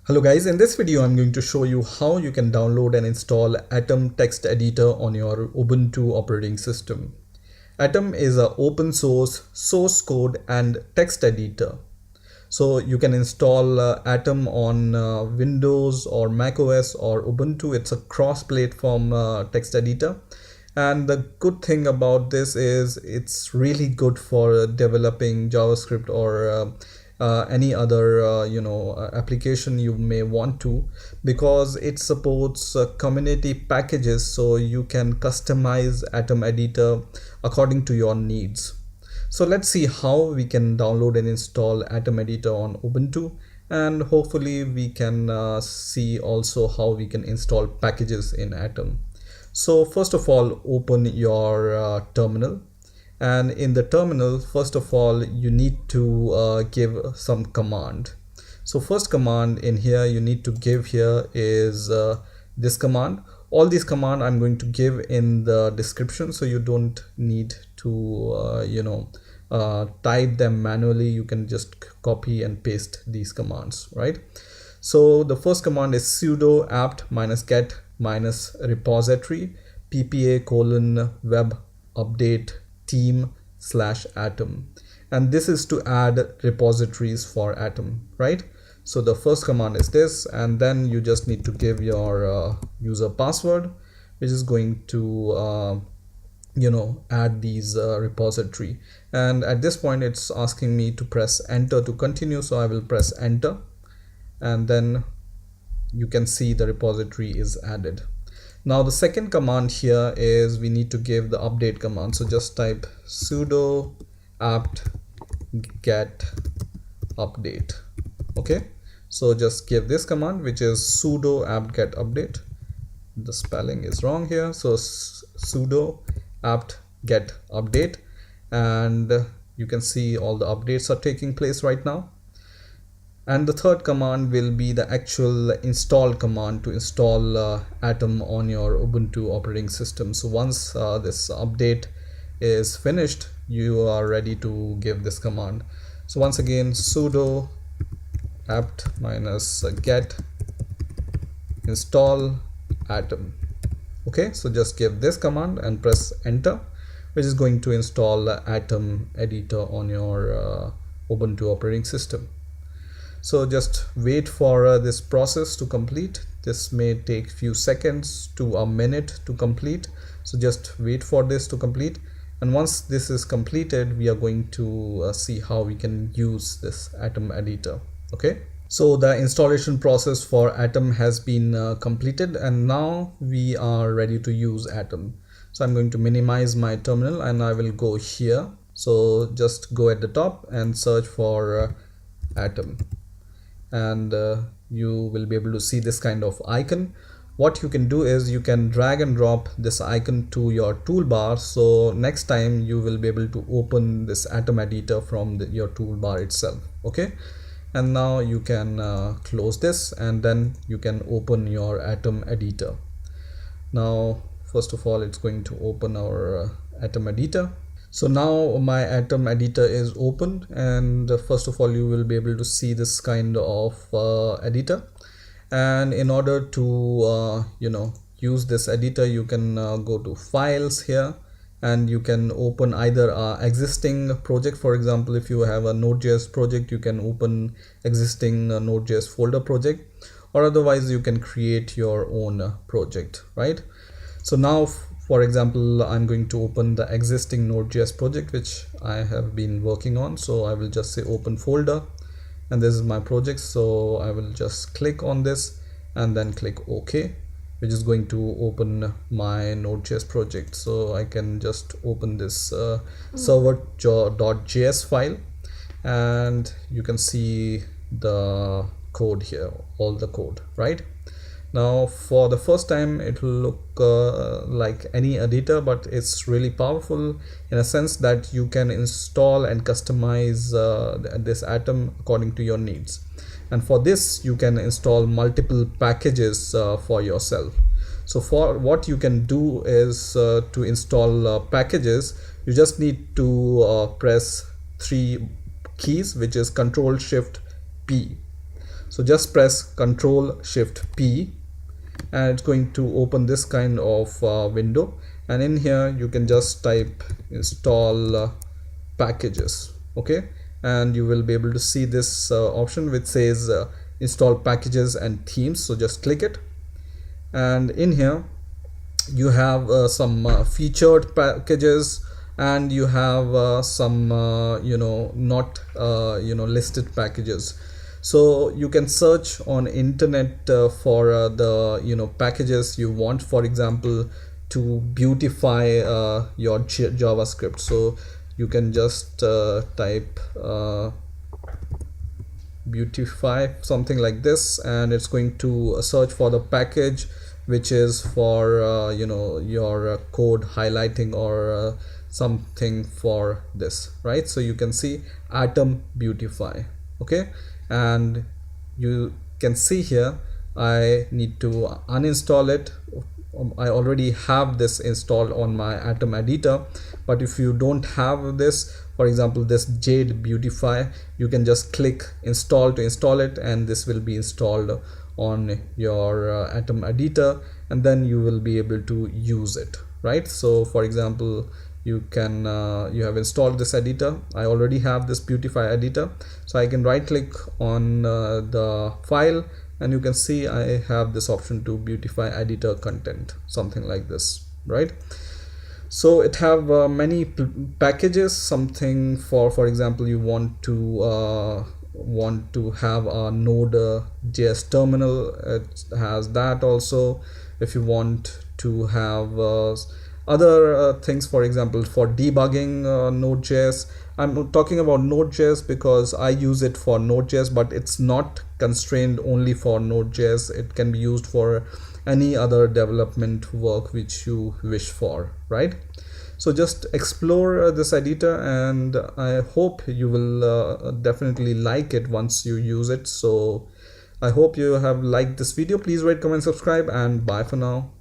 Hello guys, in this video I'm going to show you how you can download and install Atom text editor on your Ubuntu operating system. Atom is an open source code and text editor. So you can install Atom on Windows or Mac OS or Ubuntu. It's a cross-platform text editor. And the good thing about this is it's really good for developing JavaScript or any other application you may want to, because it supports community packages, so you can customize Atom editor according to your needs. So let's see how we can download and install Atom editor on Ubuntu, and hopefully we can see also how we can install packages in Atom. So first of all, open your terminal. And in the terminal, first of all, you need to give some command. So first command in here you need to give here is this command. All these command I'm going to give in the description, so you don't need to type them manually. You can just copy and paste these commands, right? So the first command is sudo apt-get -repository ppa:/web update team/atom, and this is to add repositories for Atom, right? So the first command is this, and then you just need to give your user password, which is going to add these repository. And at this point it's asking me to press enter to continue, so I will press enter, and then you can see the repository is added. Now the second command here is we need to give the update command. So just type sudo apt-get update. Okay, so just give this command, which is sudo apt-get update. The spelling is wrong here, so sudo apt-get update, and you can see all the updates are taking place right now. And the third command will be the actual install command to install Atom on your Ubuntu operating system. So once this update is finished, you are ready to give this command. So once again, sudo apt-get install Atom. Okay, so just give this command and press enter, which is going to install Atom editor on your Ubuntu operating system. So just wait for this process to complete. This may take few seconds to a minute to complete, so just wait for this to complete. And once this is completed, we are going to see how we can use this Atom editor. Okay, so the installation process for Atom has been completed, and now we are ready to use Atom. So I'm going to minimize my terminal and I will go here. So just go at the top and search for Atom, and you will be able to see this kind of icon. What you can do is you can drag and drop this icon to your toolbar, so next time you will be able to open this Atom editor from your toolbar itself. Okay, and now you can close this, and then you can open your Atom editor. Now first of all, it's going to open our Atom editor. So now my Atom editor is open, and first of all you will be able to see this kind of editor. And in order to use this editor, you can go to files here, and you can open either existing project. For example, if you have a Node.js project, you can open existing Node.js folder project, or otherwise you can create your own project, right? So now, for example, I'm going to open the existing Node.js project which I have been working on. So I will just say open folder, and this is my project. So I will just click on this and then click OK, which is going to open my Node.js project. So I can just open this server.js file, and you can see the code here, all the code, right? Now for the first time it will look like any editor, but it's really powerful in a sense that you can install and customize this Atom according to your needs. And for this you can install multiple packages for yourself. So for what you can do is to install packages, you just need to press 3 keys, which is Ctrl Shift P. So just press Ctrl Shift P and it's going to open this kind of window, and in here you can just type install packages. Okay, and you will be able to see this option which says install packages and themes. So just click it, and in here you have some featured packages, and you have some not listed packages. So you can search on internet for the packages you want, for example to beautify your JavaScript. So you can just type beautify, something like this, and it's going to search for the package which is for your code highlighting or something for this, right? So you can see Atom Beautify. Okay, and you can see here I need to uninstall it. I already have this installed on my Atom editor, but if you don't have this, for example this Jade Beautify, you can just click install to install it, and this will be installed on your Atom editor, and then you will be able to use it, right? So for example, you can you have installed this editor. I already have this Beautify editor, so I can right click on the file, and you can see I have this option to beautify editor content, something like this, right? So it have many packages, something for example you want to have a Node.js terminal, it has that also. If you want to have other things, for example for debugging Node.js. I'm talking about Node.js because I use it for Node.js, but it's not constrained only for Node.js. It can be used for any other development work which you wish for, right? So just explore this editor, and I hope you will definitely like it once you use it. So I hope you have liked this video. Please rate, comment, subscribe, and bye for now.